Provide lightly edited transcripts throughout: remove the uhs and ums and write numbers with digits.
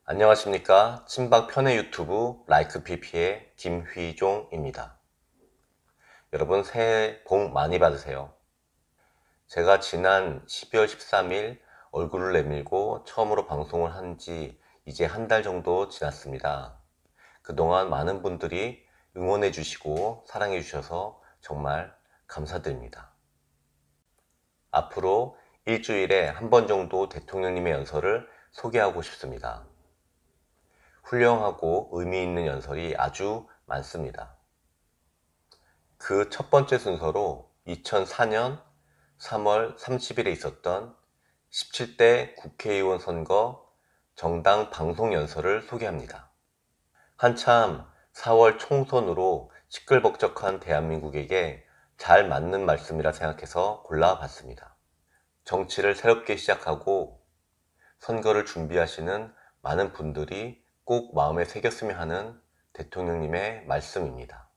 안녕하십니까. 친박 편의 유튜브 라이크 PP의 김휘종입니다. 여러분 새해 복 많이 받으세요. 제가 지난 12월 13일 얼굴을 내밀고 처음으로 방송을 한 지 이제 한 달 정도 지났습니다. 그동안 많은 분들이 응원해 주시고 사랑해 주셔서 정말 감사드립니다. 앞으로 일주일에 한 번 정도 대통령님의 연설을 소개하고 싶습니다. 훌륭하고 의미 있는 연설이 아주 많습니다. 그 첫 번째 순서로 2004년 3월 30일에 있었던 17대 국회의원 선거 정당 방송 연설을 소개합니다. 한참 4월 총선으로 시끌벅적한 대한민국에게 잘 맞는 말씀이라 생각해서 골라봤습니다. 정치를 새롭게 시작하고 선거를 준비하시는 많은 분들이 꼭 마음에 새겼으면 하는 대통령님의 말씀입니다.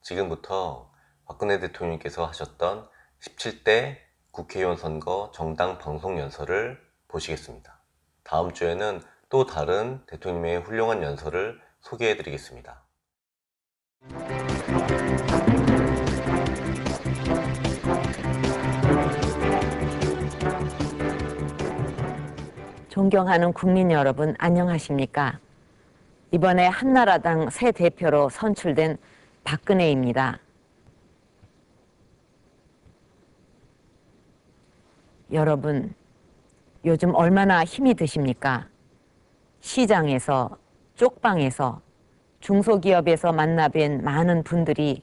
지금부터 박근혜 대통령께서 하셨던 17대 국회의원 선거 정당 방송 연설을 보시겠습니다. 다음 주에는 또 다른 대통령님의 훌륭한 연설을 소개해 드리겠습니다. 존경하는 국민 여러분, 안녕하십니까? 이번에 한나라당 새 대표로 선출된 박근혜입니다. 여러분, 요즘 얼마나 힘이 드십니까? 시장에서, 쪽방에서, 중소기업에서 만나뵌 많은 분들이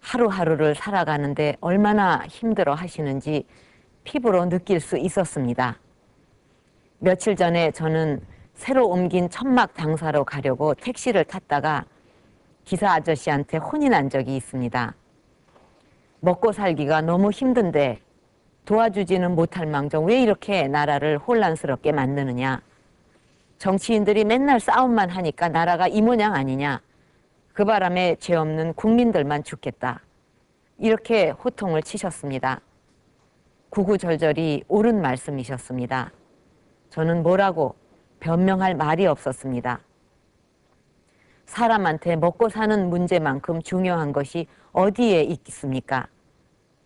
하루하루를 살아가는데 얼마나 힘들어 하시는지 피부로 느낄 수 있었습니다. 며칠 전에 저는 새로 옮긴 천막 당사로 가려고 택시를 탔다가 기사 아저씨한테 혼이 난 적이 있습니다. 먹고 살기가 너무 힘든데 도와주지는 못할 망정 왜 이렇게 나라를 혼란스럽게 만드느냐. 정치인들이 맨날 싸움만 하니까 나라가 이 모양 아니냐. 그 바람에 죄 없는 국민들만 죽겠다. 이렇게 호통을 치셨습니다. 구구절절이 옳은 말씀이셨습니다. 저는 뭐라고 변명할 말이 없었습니다. 사람한테 먹고 사는 문제만큼 중요한 것이 어디에 있습니까?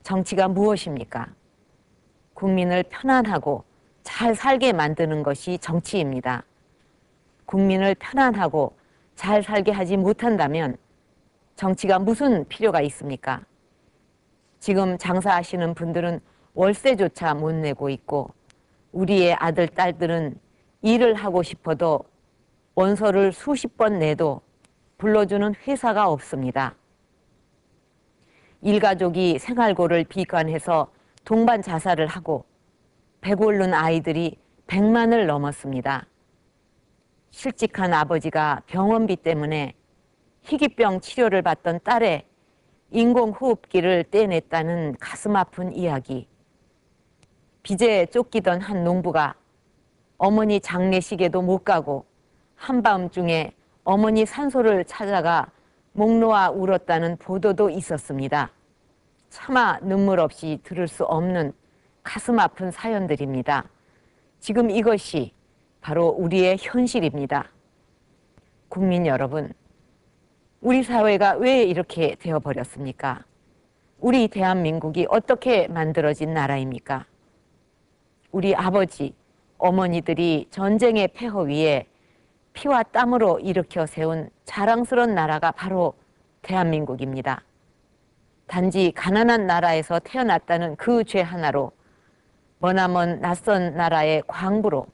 정치가 무엇입니까? 국민을 편안하고 잘 살게 만드는 것이 정치입니다. 국민을 편안하고 잘 살게 하지 못한다면 정치가 무슨 필요가 있습니까? 지금 장사하시는 분들은 월세조차 못 내고 있고 우리의 아들, 딸들은 일을 하고 싶어도 원서를 수십 번 내도 불러주는 회사가 없습니다. 일가족이 생활고를 비관해서 동반 자살을 하고 배 고른 아이들이 100만을 넘었습니다. 실직한 아버지가 병원비 때문에 희귀병 치료를 받던 딸의 인공호흡기를 떼냈다는 가슴 아픈 이야기. 빚에 쫓기던 한 농부가 어머니 장례식에도 못 가고 한밤중에 어머니 산소를 찾아가 목 놓아 울었다는 보도도 있었습니다. 차마 눈물 없이 들을 수 없는 가슴 아픈 사연들입니다. 지금 이것이 바로 우리의 현실입니다. 국민 여러분, 우리 사회가 왜 이렇게 되어버렸습니까? 우리 대한민국이 어떻게 만들어진 나라입니까? 우리 아버지, 어머니들이 전쟁의 폐허 위에 피와 땀으로 일으켜 세운 자랑스러운 나라가 바로 대한민국입니다. 단지 가난한 나라에서 태어났다는 그 죄 하나로 머나먼 낯선 나라의 광부로,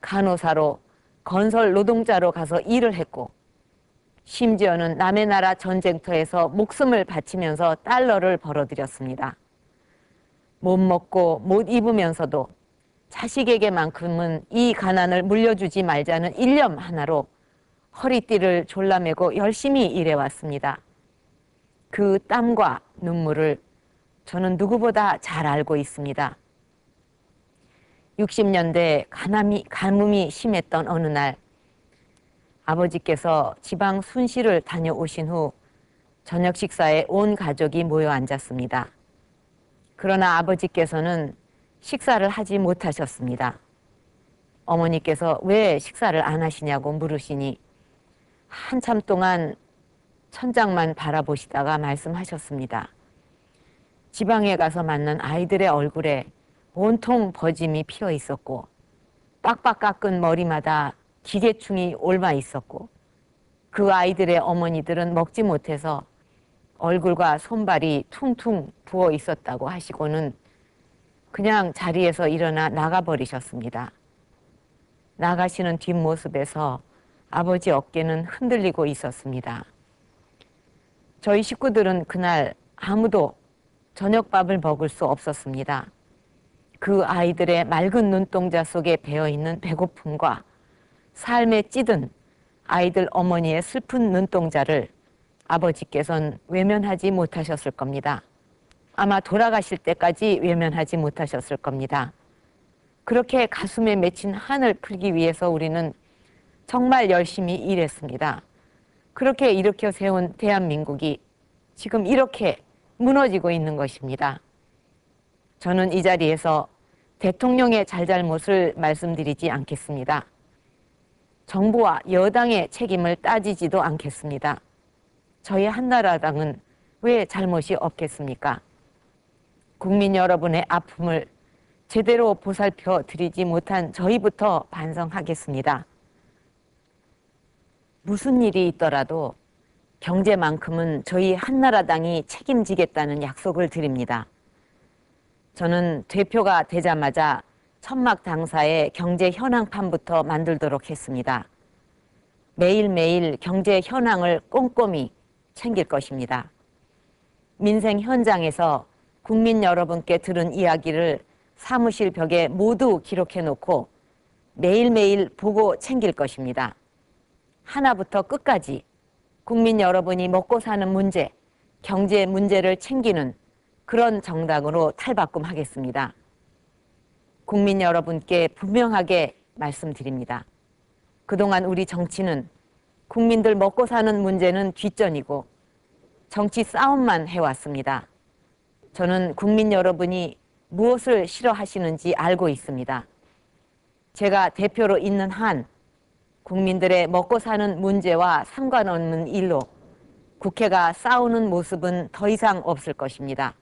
간호사로, 건설 노동자로 가서 일을 했고 심지어는 남의 나라 전쟁터에서 목숨을 바치면서 달러를 벌어들였습니다. 못 먹고 못 입으면서도 자식에게만큼은 이 가난을 물려주지 말자는 일념 하나로 허리띠를 졸라매고 열심히 일해왔습니다. 그 땀과 눈물을 저는 누구보다 잘 알고 있습니다. 60년대 가뭄이 심했던 어느 날 아버지께서 지방 순시를 다녀오신 후 저녁 식사에 온 가족이 모여 앉았습니다. 그러나 아버지께서는 식사를 하지 못하셨습니다. 어머니께서 왜 식사를 안 하시냐고 물으시니 한참 동안 천장만 바라보시다가 말씀하셨습니다. 지방에 가서 만난 아이들의 얼굴에 온통 버짐이 피어 있었고 빡빡 깎은 머리마다 기계충이 옮아 있었고 그 아이들의 어머니들은 먹지 못해서 얼굴과 손발이 퉁퉁 부어 있었다고 하시고는 그냥 자리에서 일어나 나가버리셨습니다. 나가시는 뒷모습에서 아버지 어깨는 흔들리고 있었습니다. 저희 식구들은 그날 아무도 저녁밥을 먹을 수 없었습니다. 그 아이들의 맑은 눈동자 속에 배어있는 배고픔과 삶에 찌든 아이들 어머니의 슬픈 눈동자를 아버지께서는 외면하지 못하셨을 겁니다. 아마 돌아가실 때까지 외면하지 못하셨을 겁니다. 그렇게 가슴에 맺힌 한을 풀기 위해서 우리는 정말 열심히 일했습니다. 그렇게 일으켜 세운 대한민국이 지금 이렇게 무너지고 있는 것입니다. 저는 이 자리에서 대통령의 잘잘못을 말씀드리지 않겠습니다. 정부와 여당의 책임을 따지지도 않겠습니다. 저희 한나라당은 왜 잘못이 없겠습니까? 국민 여러분의 아픔을 제대로 보살펴 드리지 못한 저희부터 반성하겠습니다. 무슨 일이 있더라도 경제만큼은 저희 한나라당이 책임지겠다는 약속을 드립니다. 저는 대표가 되자마자 천막 당사의 경제 현황판부터 만들도록 했습니다. 매일매일 경제 현황을 꼼꼼히 챙길 것입니다. 민생 현장에서 국민 여러분께 들은 이야기를 사무실 벽에 모두 기록해 놓고 매일매일 보고 챙길 것입니다. 하나부터 끝까지 국민 여러분이 먹고 사는 문제, 경제 문제를 챙기는 그런 정당으로 탈바꿈하겠습니다. 국민 여러분께 분명하게 말씀드립니다. 그동안 우리 정치는 국민들 먹고 사는 문제는 뒷전이고 정치 싸움만 해왔습니다. 저는 국민 여러분이 무엇을 싫어하시는지 알고 있습니다. 제가 대표로 있는 한 국민들의 먹고 사는 문제와 상관없는 일로 국회가 싸우는 모습은 더 이상 없을 것입니다.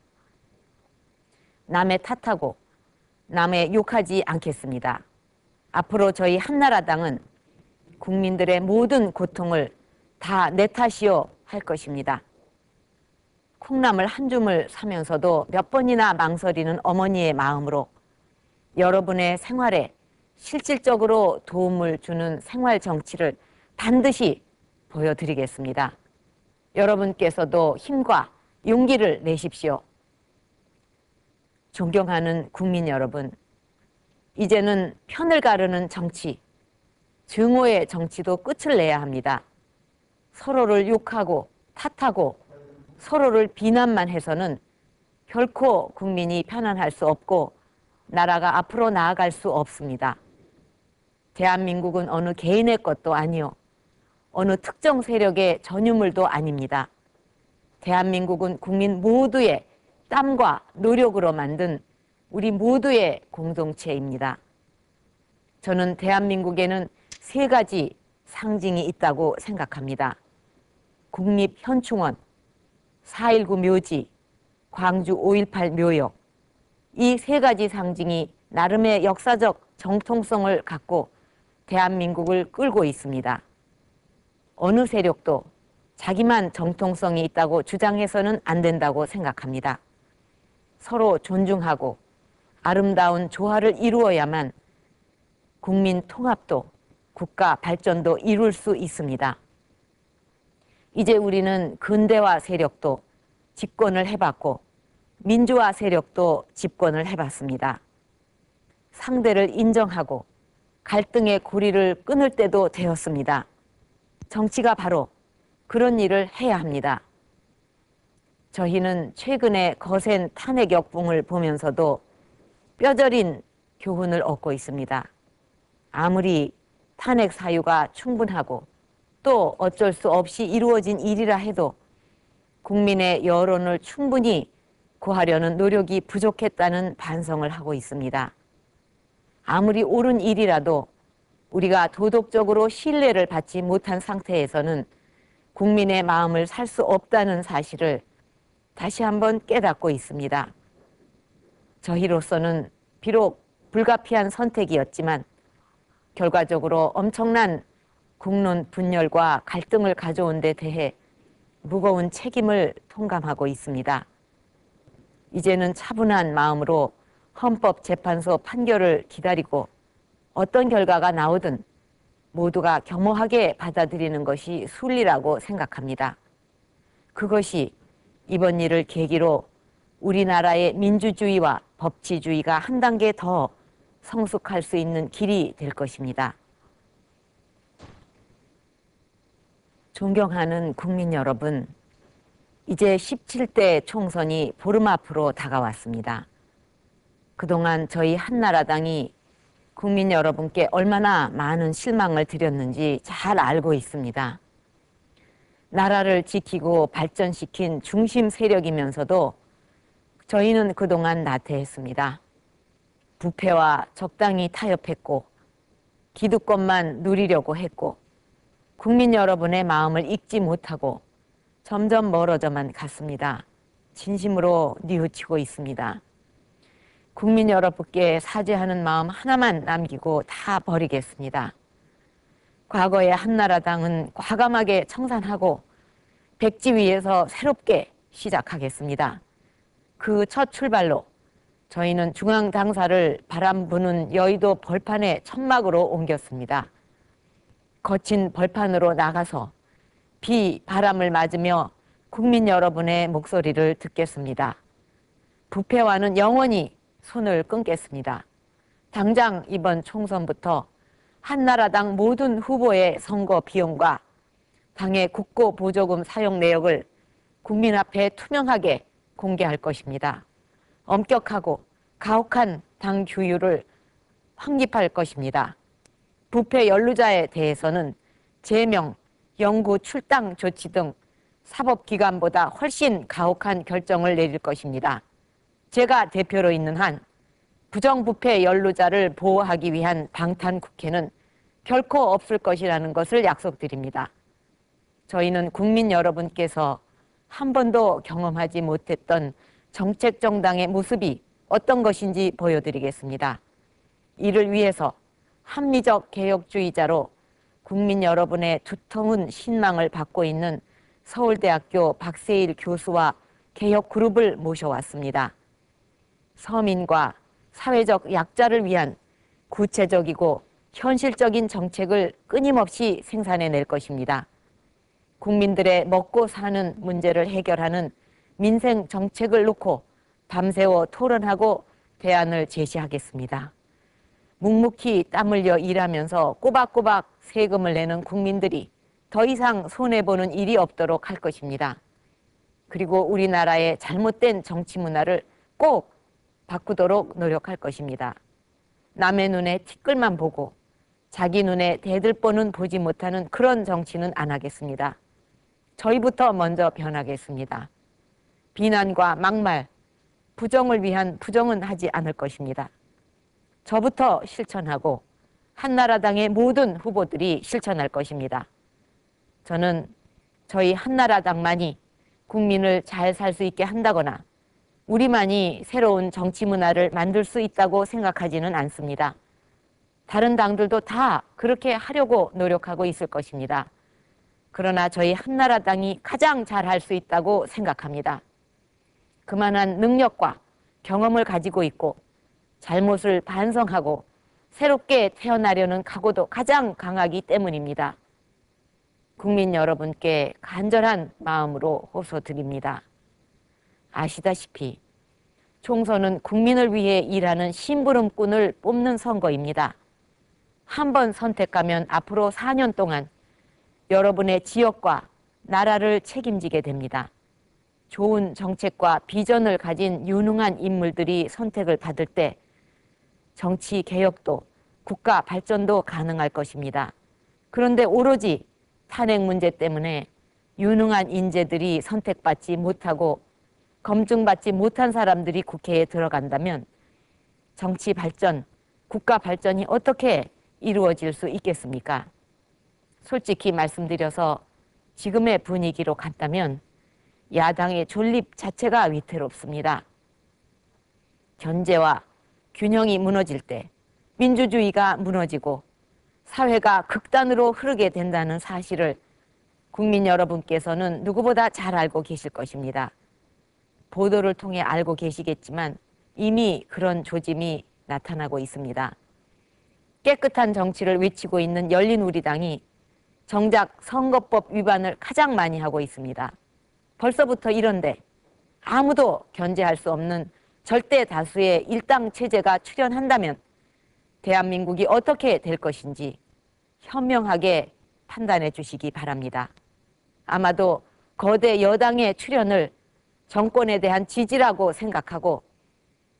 남의 탓하고 남의 욕하지 않겠습니다. 앞으로 저희 한나라당은 국민들의 모든 고통을 다 내 탓이요 할 것입니다. 콩나물 한 줌을 사면서도 몇 번이나 망설이는 어머니의 마음으로 여러분의 생활에 실질적으로 도움을 주는 생활 정치를 반드시 보여드리겠습니다. 여러분께서도 힘과 용기를 내십시오. 존경하는 국민 여러분, 이제는 편을 가르는 정치, 증오의 정치도 끝을 내야 합니다. 서로를 욕하고 탓하고 서로를 비난만 해서는 결코 국민이 편안할 수 없고 나라가 앞으로 나아갈 수 없습니다. 대한민국은 어느 개인의 것도 아니요, 어느 특정 세력의 전유물도 아닙니다. 대한민국은 국민 모두의 땀과 노력으로 만든 우리 모두의 공동체입니다. 저는 대한민국에는 세 가지 상징이 있다고 생각합니다. 국립현충원, 4.19 묘지, 광주 5.18 묘역, 이 세 가지 상징이 나름의 역사적 정통성을 갖고 대한민국을 끌고 있습니다. 어느 세력도 자기만 정통성이 있다고 주장해서는 안 된다고 생각합니다. 서로 존중하고 아름다운 조화를 이루어야만 국민 통합도 국가 발전도 이룰 수 있습니다. 이제 우리는 근대화 세력도 집권을 해봤고 민주화 세력도 집권을 해봤습니다. 상대를 인정하고 갈등의 고리를 끊을 때도 되었습니다. 정치가 바로 그런 일을 해야 합니다. 저희는 최근에 거센 탄핵 역풍을 보면서도 뼈저린 교훈을 얻고 있습니다. 아무리 탄핵 사유가 충분하고 또 어쩔 수 없이 이루어진 일이라 해도 국민의 여론을 충분히 구하려는 노력이 부족했다는 반성을 하고 있습니다. 아무리 옳은 일이라도 우리가 도덕적으로 신뢰를 받지 못한 상태에서는 국민의 마음을 살 수 없다는 사실을 다시 한번 깨닫고 있습니다. 저희로서는 비록 불가피한 선택이었지만 결과적으로 엄청난 국론 분열과 갈등을 가져온 데 대해 무거운 책임을 통감하고 있습니다. 이제는 차분한 마음으로 헌법재판소 판결을 기다리고 어떤 결과가 나오든 모두가 겸허하게 받아들이는 것이 순리라고 생각합니다. 그것이 이번 일을 계기로 우리나라의 민주주의와 법치주의가 한 단계 더 성숙할 수 있는 길이 될 것입니다. 존경하는 국민 여러분, 이제 17대 총선이 보름 앞으로 다가왔습니다. 그동안 저희 한나라당이 국민 여러분께 얼마나 많은 실망을 드렸는지 잘 알고 있습니다. 나라를 지키고 발전시킨 중심 세력이면서도 저희는 그동안 나태했습니다. 부패와 적당히 타협했고 기득권만 누리려고 했고 국민 여러분의 마음을 읽지 못하고 점점 멀어져만 갔습니다. 진심으로 뉘우치고 있습니다. 국민 여러분께 사죄하는 마음 하나만 남기고 다 버리겠습니다. 과거의 한나라당은 과감하게 청산하고 백지 위에서 새롭게 시작하겠습니다. 그 첫 출발로 저희는 중앙당사를 바람 부는 여의도 벌판의 천막으로 옮겼습니다. 거친 벌판으로 나가서 비, 바람을 맞으며 국민 여러분의 목소리를 듣겠습니다. 부패와는 영원히 손을 끊겠습니다. 당장 이번 총선부터 한나라당 모든 후보의 선거 비용과 당의 국고 보조금 사용 내역을 국민 앞에 투명하게 공개할 것입니다. 엄격하고 가혹한 당 규율을 확립할 것입니다. 부패 연루자에 대해서는 제명, 영구 출당 조치 등 사법기관보다 훨씬 가혹한 결정을 내릴 것입니다. 제가 대표로 있는 한 부정부패 연루자를 보호하기 위한 방탄국회는 결코 없을 것이라는 것을 약속드립니다. 저희는 국민 여러분께서 한 번도 경험하지 못했던 정책정당의 모습이 어떤 것인지 보여드리겠습니다. 이를 위해서 합리적 개혁주의자로 국민 여러분의 두터운 신망을 받고 있는 서울대학교 박세일 교수와 개혁그룹을 모셔왔습니다. 서민과 사회적 약자를 위한 구체적이고 현실적인 정책을 끊임없이 생산해낼 것입니다. 국민들의 먹고 사는 문제를 해결하는 민생 정책을 놓고 밤새워 토론하고 대안을 제시하겠습니다. 묵묵히 땀 흘려 일하면서 꼬박꼬박 세금을 내는 국민들이 더 이상 손해보는 일이 없도록 할 것입니다. 그리고 우리나라의 잘못된 정치 문화를 꼭 바꾸도록 노력할 것입니다. 남의 눈에 티끌만 보고 자기 눈에 대들보는 보지 못하는 그런 정치는 안 하겠습니다. 저희부터 먼저 변하겠습니다. 비난과 막말, 부정을 위한 부정은 하지 않을 것입니다. 저부터 실천하고 한나라당의 모든 후보들이 실천할 것입니다. 저는 저희 한나라당만이 국민을 잘 살 수 있게 한다거나 우리만이 새로운 정치 문화를 만들 수 있다고 생각하지는 않습니다. 다른 당들도 다 그렇게 하려고 노력하고 있을 것입니다. 그러나 저희 한나라당이 가장 잘할 수 있다고 생각합니다. 그만한 능력과 경험을 가지고 있고 잘못을 반성하고 새롭게 태어나려는 각오도 가장 강하기 때문입니다. 국민 여러분께 간절한 마음으로 호소드립니다. 아시다시피 총선은 국민을 위해 일하는 심부름꾼을 뽑는 선거입니다. 한 번 선택하면 앞으로 4년 동안 여러분의 지역과 나라를 책임지게 됩니다. 좋은 정책과 비전을 가진 유능한 인물들이 선택을 받을 때 정치 개혁도 국가 발전도 가능할 것입니다. 그런데 오로지 탄핵 문제 때문에 유능한 인재들이 선택받지 못하고 검증받지 못한 사람들이 국회에 들어간다면 정치 발전, 국가 발전이 어떻게 이루어질 수 있겠습니까? 솔직히 말씀드려서 지금의 분위기로 간다면 야당의 존립 자체가 위태롭습니다. 견제와 균형이 무너질 때 민주주의가 무너지고 사회가 극단으로 흐르게 된다는 사실을 국민 여러분께서는 누구보다 잘 알고 계실 것입니다. 보도를 통해 알고 계시겠지만 이미 그런 조짐이 나타나고 있습니다. 깨끗한 정치를 외치고 있는 열린우리당이 정작 선거법 위반을 가장 많이 하고 있습니다. 벌써부터 이런데 아무도 견제할 수 없는 절대 다수의 일당 체제가 출현한다면 대한민국이 어떻게 될 것인지 현명하게 판단해 주시기 바랍니다. 아마도 거대 여당의 출현을 정권에 대한 지지라고 생각하고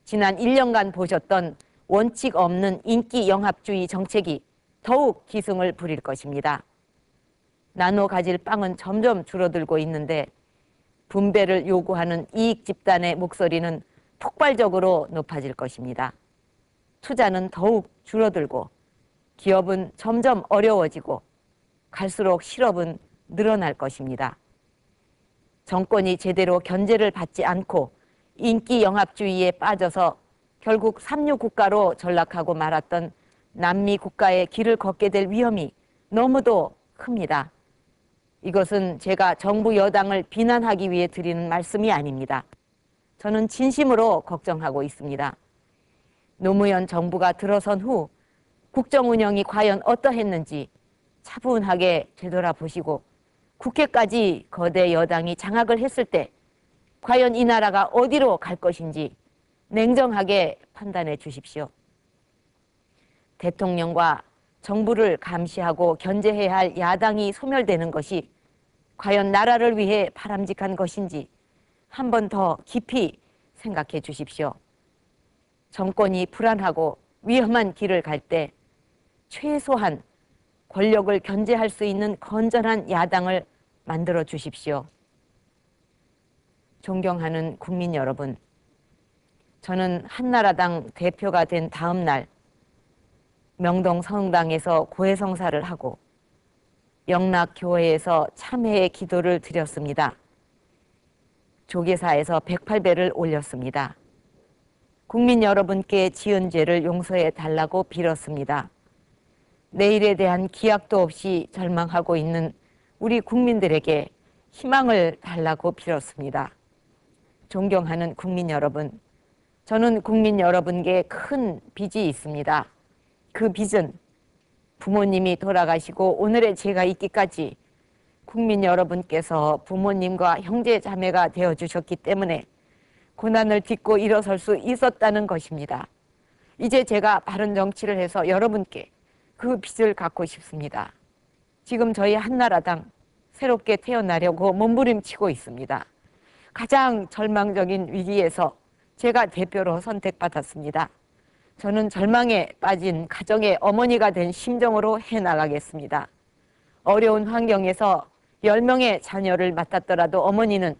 지난 1년간 보셨던 원칙 없는 인기 영합주의 정책이 더욱 기승을 부릴 것입니다. 나눠 가질 빵은 점점 줄어들고 있는데 분배를 요구하는 이익 집단의 목소리는 폭발적으로 높아질 것입니다. 투자는 더욱 줄어들고 기업은 점점 어려워지고 갈수록 실업은 늘어날 것입니다. 정권이 제대로 견제를 받지 않고 인기 영합주의에 빠져서 결국 삼류 국가로 전락하고 말았던 남미 국가의 길을 걷게 될 위험이 너무도 큽니다. 이것은 제가 정부 여당을 비난하기 위해 드리는 말씀이 아닙니다. 저는 진심으로 걱정하고 있습니다. 노무현 정부가 들어선 후 국정 운영이 과연 어떠했는지 차분하게 되돌아보시고 국회까지 거대 여당이 장악을 했을 때 과연 이 나라가 어디로 갈 것인지 냉정하게 판단해 주십시오. 대통령과 정부를 감시하고 견제해야 할 야당이 소멸되는 것이 과연 나라를 위해 바람직한 것인지 한 번 더 깊이 생각해 주십시오. 정권이 불안하고 위험한 길을 갈 때 최소한 권력을 견제할 수 있는 건전한 야당을 만들어 주십시오. 존경하는 국민 여러분, 저는 한나라당 대표가 된 다음 날 명동 성당에서 고해성사를 하고 영락교회에서 참회의 기도를 드렸습니다. 조계사에서 108배를 올렸습니다. 국민 여러분께 지은 죄를 용서해 달라고 빌었습니다. 내일에 대한 기약도 없이 절망하고 있는 우리 국민들에게 희망을 달라고 빌었습니다. 존경하는 국민 여러분, 저는 국민 여러분께 큰 빚이 있습니다. 그 빚은 부모님이 돌아가시고 오늘의 제가 있기까지 국민 여러분께서 부모님과 형제 자매가 되어주셨기 때문에 고난을 딛고 일어설 수 있었다는 것입니다. 이제 제가 바른 정치를 해서 여러분께 그 빚을 갚고 싶습니다. 지금 저희 한나라당 새롭게 태어나려고 몸부림치고 있습니다. 가장 절망적인 위기에서 제가 대표로 선택받았습니다. 저는 절망에 빠진 가정의 어머니가 된 심정으로 해나가겠습니다. 어려운 환경에서 10명의 자녀를 맡았더라도 어머니는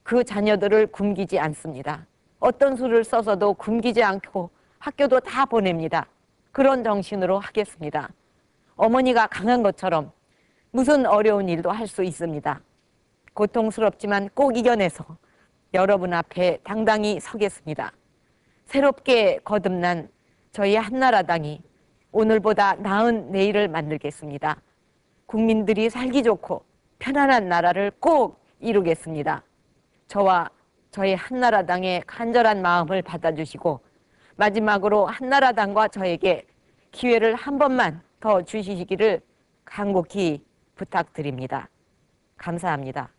그 자녀들을 굶기지 않습니다. 어떤 수를 써서도 굶기지 않고 학교도 다 보냅니다. 그런 정신으로 하겠습니다. 어머니가 강한 것처럼 무슨 어려운 일도 할 수 있습니다. 고통스럽지만 꼭 이겨내서 여러분 앞에 당당히 서겠습니다. 새롭게 거듭난 저희 한나라당이 오늘보다 나은 내일을 만들겠습니다. 국민들이 살기 좋고 편안한 나라를 꼭 이루겠습니다. 저와 저희 한나라당의 간절한 마음을 받아주시고 마지막으로 한나라당과 저에게 기회를 한 번만 더 주시기를 간곡히 부탁드립니다. 감사합니다.